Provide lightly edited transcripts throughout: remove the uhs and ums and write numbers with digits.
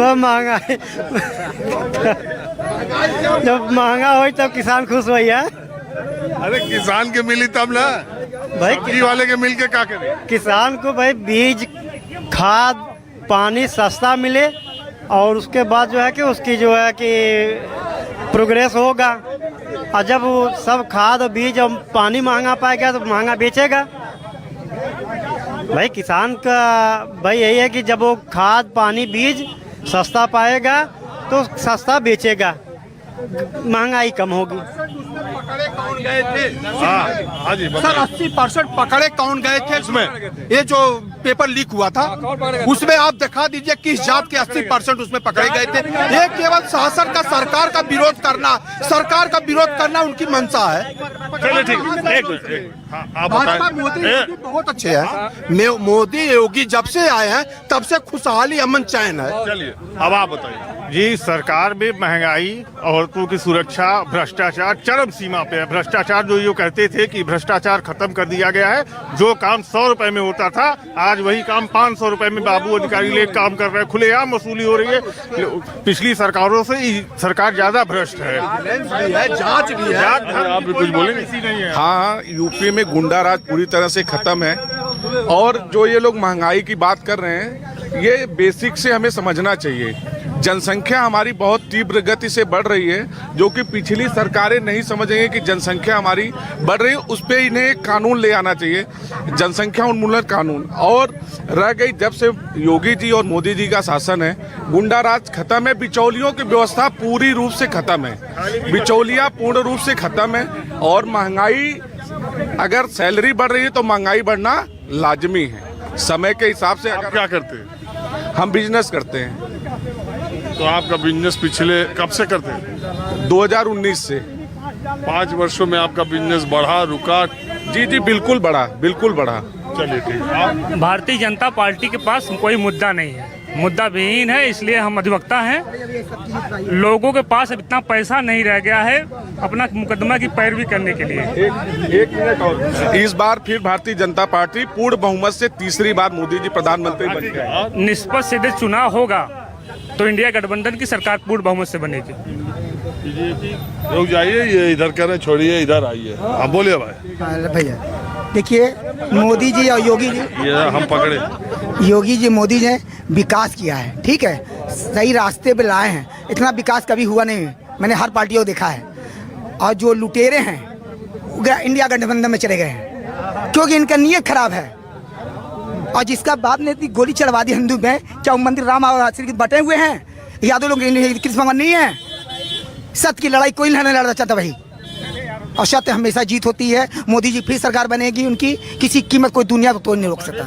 बहुत महंगा है। जब महंगा हो तब किसान खुश हो है। अरे किसान के मिली तब ना भाई सब्जी वाले के मिल के क्या करे। किसान को भाई बीज खाद पानी सस्ता मिले और उसके बाद जो है कि उसकी जो है कि प्रोग्रेस होगा। और जब वो सब खाद और बीज और पानी महंगा पाएगा तो महंगा बेचेगा। भाई किसान का भाई यही है कि जब वो खाद पानी बीज सस्ता पाएगा तो सस्ता बेचेगा, महंगाई कम होगी। हाँ जी सर 80% पकड़े कौन गए थे इसमें? ये जो पेपर लीक हुआ था उसमें आप दिखा दीजिए किस जात के 80% उसमें पकड़े गए थे। ये केवल शासन का सरकार का विरोध करना उनकी मंशा है। चलिए ठीक है, एक मिनट, हाँ, आप भाजपा बताएं। मोदी योगी बहुत अच्छे हैं। मोदी योगी जब से आए हैं तब से खुशहाली अमन चैन है। चलिए अब आप बताइए। जी, सरकार में महंगाई, औरतों की सुरक्षा, भ्रष्टाचार चरम सीमा पे है। भ्रष्टाचार जो कहते थे कि भ्रष्टाचार खत्म कर दिया गया है। जो काम 100 रुपए में होता था आज वही काम 500 रुपए में बाबू अधिकारी ले काम कर रहे हैं। खुलेआम वसूली हो रही है। पिछली सरकारों से सरकार ज्यादा भ्रष्ट है। जांच भी है। आप भी कुछ बोलेंगे? नहीं है। हाँ, यूपी में गुंडा राज पूरी तरह से खत्म है। और जो ये लोग महंगाई की बात कर रहे हैं, ये बेसिक से हमें समझना चाहिए। जनसंख्या हमारी बहुत तीव्र गति से बढ़ रही है, जो कि पिछली सरकारें नहीं समझेंगे कि जनसंख्या हमारी बढ़ रही है। उस पर इन्हें कानून ले आना चाहिए, जनसंख्या उन्मूलन कानून। और रह गई जब से योगी जी और मोदी जी का शासन है, गुंडा राज खत्म है। बिचौलियों की व्यवस्था पूरी रूप से खत्म है। बिचौलियां पूर्ण रूप से खत्म है। और महंगाई, अगर सैलरी बढ़ रही है तो महंगाई बढ़ना लाजमी है। समय के हिसाब से आप क्या करते हैं? हम बिजनेस करते हैं। तो आपका बिजनेस पिछले कब से करते हैं? 2019 से। 5 वर्षों में आपका बिजनेस बढ़ा, रुका? जी, बिल्कुल बढ़ा, बिल्कुल बढ़ा। चलिए ठीक है। आप भारतीय जनता पार्टी के पास कोई मुद्दा नहीं है, मुद्दा विहीन है, इसलिए हम अधिवक्ता हैं। लोगों के पास अब इतना पैसा नहीं रह गया है अपना मुकदमा की पैरवी करने के लिए। एक मिनट और, इस बार फिर भारतीय जनता पार्टी पूर्ण बहुमत से तीसरी बार मोदी जी प्रधानमंत्री बन गए। निष्पक्ष सीधे चुनाव होगा तो इंडिया गठबंधन की सरकार पूर्ण बहुमत से बनेगी। रुक जाइए, ये इधर करें, छोड़िए, इधर आइए। आप बोलिए भाई। भैया देखिए, मोदी जी और योगी जी, ये हम पकड़े। योगी जी मोदी जी ने विकास किया है, ठीक है, सही रास्ते पे लाए हैं। इतना विकास कभी हुआ नहीं, मैंने हर पार्टियों को देखा है। और जो लुटेरे हैं इंडिया गठबंधन में चले गए हैं क्योंकि इनका नीयत खराब है। और जिसका बाप ने इतनी गोली चढ़वा दी हिंदू में, क्या मंदिर राम और श्री बटे हुए हैं? यादव लोग कृष्ण भगवान नहीं है। सत्य की लड़ाई कोई नहीं लड़ना चाहता भाई, और सत्य हमेशा जीत होती है। मोदी जी फिर सरकार बनेगी उनकी, किसी कीमत कोई दुनिया को तोड़ नहीं रोक सकता,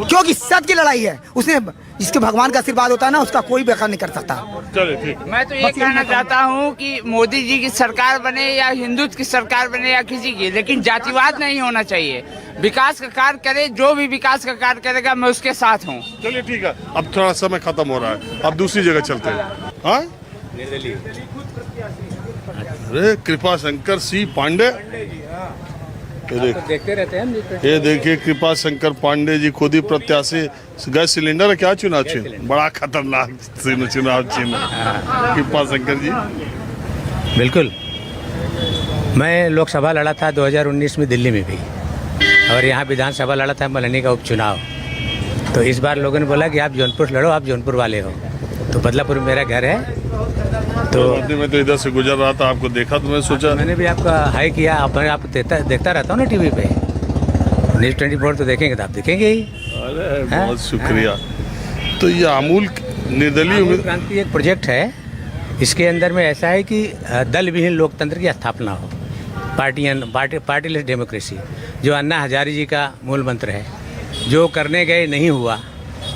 क्योंकि सत्य की लड़ाई है। उसने जिसके भगवान का आशीर्वाद होता है ना, उसका कोई बेकार नहीं कर सकता। चलिए ठीक। मैं तो ये कहना चाहता हूँ कि मोदी जी की सरकार बने या हिंदुत्व की सरकार बने या किसी की, लेकिन जातिवाद नहीं होना चाहिए। विकास का कार्य करे, जो भी विकास का कार्य करेगा मैं उसके साथ हूँ। चलिए ठीक है, अब थोड़ा समय खत्म हो रहा है, अब दूसरी जगह चलते हैं। हाँ, अरे कृपा शंकर सी पांडे, देखते रहते हैं। ये देखिए कृपा शंकर पांडे जी खुद ही प्रत्याशी। गैस सिलेंडर है क्या? चुनाव चिन्ह बड़ा खतरनाक चुनाव चिन्ह। कृपा शंकर जी, बिल्कुल, मैं लोकसभा लड़ा था 2019 में दिल्ली में भी, और यहाँ विधानसभा लड़ा था मल्हनी का उपचुनाव। तो इस बार लोगों ने बोला कि आप जौनपुर लड़ो, आप जौनपुर वाले हो। तो बदलापुर में मेरा घर है। तो मैं तो इधर से गुजर रहा था, आपको देखा तो मैं सोचा, मैंने भी आपका हाई किया। आप देखता रहता हूँ ना टीवी पे, न्यूज़ 24 तो देखेंगे तो आप देखेंगे ही। अरे बहुत शुक्रिया। तो ये अमूल निर्दलीय क्रांति एक प्रोजेक्ट है, इसके अंदर में ऐसा है कि दल विहीन लोकतंत्र की स्थापना हो, पार्टीलेस डेमोक्रेसी, जो अन्ना हजारे जी का मूल मंत्र है। जो करने गए नहीं हुआ,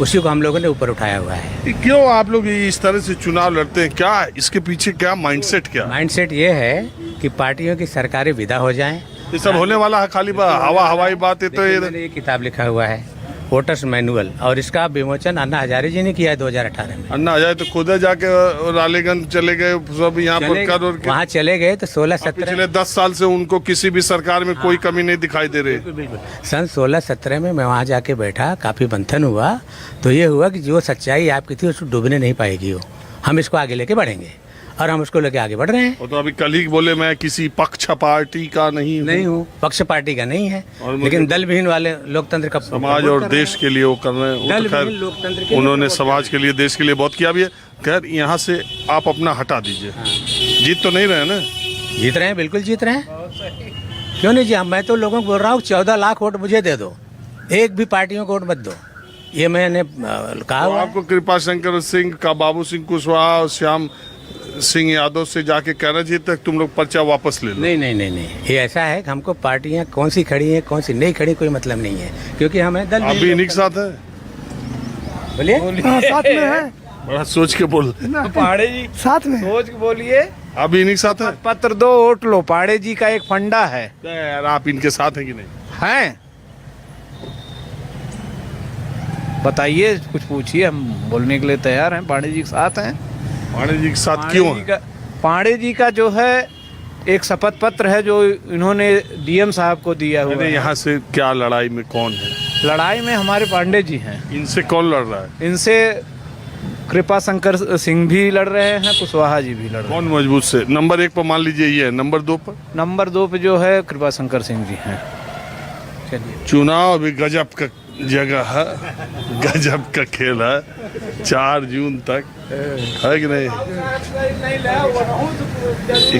उसी को हम लोगों ने ऊपर उठाया हुआ है। क्यों आप लोग इस तरह से चुनाव लड़ते हैं? क्या इसके पीछे क्या माइंडसेट? क्या माइंडसेट ये है कि पार्टियों की सरकारें विदा हो जाएं। ये सब होने वाला है? खाली हवाई बात है। तो मैंने ये किताब लिखा हुआ है, वोटर्स मैनुअल, और इसका विमोचन अन्ना हजारे जी ने किया है 2018 में। अन्ना हजारे तो खुद जाके रालेगंज चले गए, सब यहाँ पर कर और वहाँ चले गए तो 16-17 पिछले 10 साल से उनको किसी भी सरकार में कोई कमी नहीं दिखाई दे रही। सन 16-17 में मैं वहाँ जाके बैठा, काफ़ी मंथन हुआ, तो ये हुआ कि जो सच्चाई आपकी थी उसको डूबने नहीं पाएगी, वो हम इसको आगे लेके बढ़ेंगे और हम उसको लेके आगे बढ़ रहे हैं। और तो अभी कल ही बोले मैं किसी पक्ष पार्टी का नहीं हूँ, पक्ष पार्टी का नहीं है, लेकिन दल विहीन वाले लोकतंत्र का समाज और देश के लिए वो कर रहे हैं। दल तो खैर विहीन लोकतंत्र के उन्होंने समाज के लिए, देश के लिए बहुत किया भी है। खैर यहाँ से आप अपना हटा दीजिए। जीत तो नहीं रहे ना? जीत रहे हैं, बिल्कुल जीत रहे हैं। क्यों नहीं जी? मैं तो लोगों को बोल रहा हूँ 14 लाख वोट मुझे दे दो, एक भी पार्टियों को वोट मत दो, ये मैंने कहा। तो आपको कृपा शंकर सिंह का, बाबू सिंह कुशवाहा और श्याम सिंह यादव से जाके कहना चाहिए तक तुम लोग पर्चा वापस ले लो। नहीं, ये ऐसा है कि हमको पार्टियां कौन सी खड़ी हैं कौन सी नहीं खड़ी कोई मतलब नहीं है, क्योंकि हमें दल आप भी इन्हीं के साथ है। बोलिए साथ में है, बड़ा सोच के बोल। पाड़े जी साथ में सोच के बोलिए। आप भी इन्हीं के साथ है। पत्र दो वोट लो, पाड़े जी का एक फंडा है। यार आप इनके साथ हैं कि नहीं? हैं, बताइए, कुछ पूछिए, हम बोलने के लिए तैयार हैं। पाड़े जी के साथ हैं। पांडे जी के साथ क्यों है? पाड़े जी का जो है एक शपथ पत्र है जो इन्होंने डीएम साहब को दिया हुआ है। यहाँ से क्या लड़ाई में कौन है? लड़ाई में हमारे पांडे जी हैं। इनसे कौन लड़ रहा है? इनसे कृपा शंकर सिंह भी लड़ रहे हैं, कुशवाहा जी भी लड़ रहे हैं। कौन मजबूत से? नंबर 1 पर मान लीजिए ये है, नंबर 2 पर? नंबर 2 पे जो है कृपा शंकर सिंह जी हैं। चलिए, चुनाव अभी गजब का जगह है, गजब का खेल है। 4 जून तक है कि नहीं? ये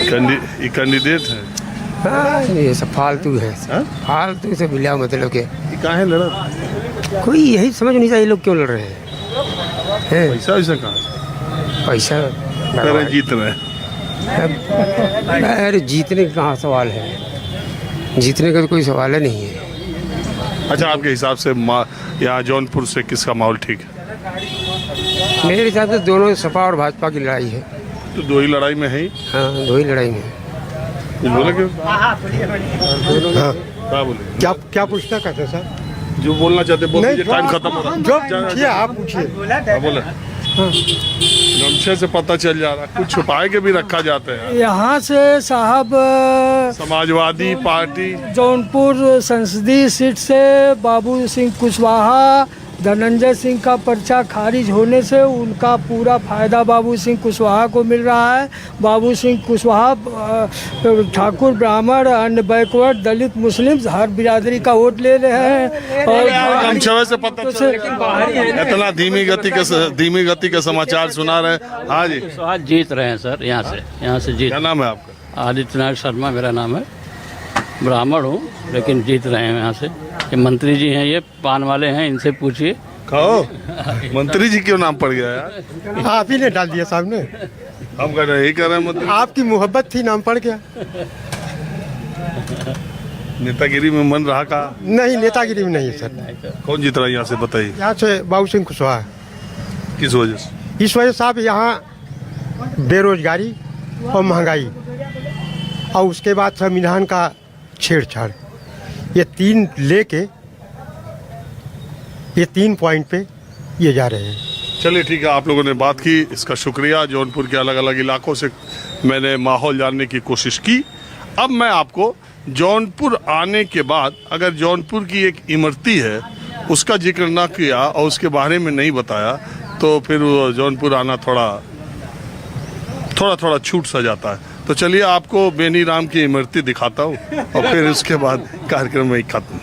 कैंडिडेट है, ये सब फालतू है, फालतू से बिला मतलब के कहाँ है लड़ा? कोई यही समझ नहीं चाहिए लोग क्यों लड़ रहे हैं। पैसा वैसा कहाँ? पैसा अरे जीत रहे हैं। अरे जीतने का कहाँ सवाल है, जीतने का तो कोई सवाल ही नहीं है। अच्छा, आपके हिसाब से यहाँ जौनपुर से किसका माहौल ठीक है? मेरे हिसाब से दोनों सपा और भाजपा की लड़ाई है। तो 2 ही लड़ाई में है ही। हाँ, 2 ही लड़ाई में है। कुछ बोले क्यों? हाँ, क्या बोले? क्या पूछना कहते सर? जो बोलना चाहते बोल दीजिए, टाइम खत्म हो रहा है। जो पूछिए आप पूछिए। बोले गमछे से पता चल जा रहा, कुछ छुपाए के भी रखा जाता है। यहाँ से साहब समाजवादी पार्टी जौनपुर संसदीय सीट से बाबू सिंह कुशवाहा, धनंजय सिंह का पर्चा खारिज होने से उनका पूरा फायदा बाबू सिंह कुशवाहा को मिल रहा है। बाबू सिंह कुशवाहा ठाकुर, ब्राह्मण, अन्य बैकवर्ड, दलित, मुस्लिम हर बिरादरी का वोट ले रहे हैं। और गमछे से पता चल इतना धीमी गति के समाचार सुना रहे हैं। हाँ जी, जीत रहे हैं सर, यहाँ से जीत। क्या नाम है आपका? आदित्यनाथ शर्मा मेरा नाम है, ब्राह्मण हूँ, लेकिन जीत रहे हैं यहाँ से। ये मंत्री जी हैं, ये पान वाले हैं, इनसे पूछिए। खाओ, मंत्री जी क्यों नाम पड़ गया यार? आप ही ने डाल दिया साहब ने। हम कर रहे हैं मंत्री। आपकी मोहब्बत थी, नाम पड़ गया। नेतागिरी में मन रहा का? नहीं, नेतागिरी में नहीं है सर। कौन जीत रहा है यहाँ से बताइए? यहाँ से बाबू सिंह कुशवाहा। किस वजह से? इस वजह साहब यहाँ बेरोजगारी और महंगाई और उसके बाद संविधान का छेड़छाड़, ये 3 पॉइंट पे ये जा रहे हैं। चलिए ठीक है, आप लोगों ने बात की, इसका शुक्रिया। जौनपुर के अलग अलग इलाकों से मैंने माहौल जानने की कोशिश की। अब मैं आपको जौनपुर आने के बाद, अगर जौनपुर की एक इमरती है उसका जिक्र ना किया और उसके बारे में नहीं बताया तो फिर जौनपुर आना थोड़ा छूट सा जाता है। तो चलिए आपको बेनी राम की इमरती दिखाता हूँ और फिर उसके बाद कार्यक्रम में खत्म।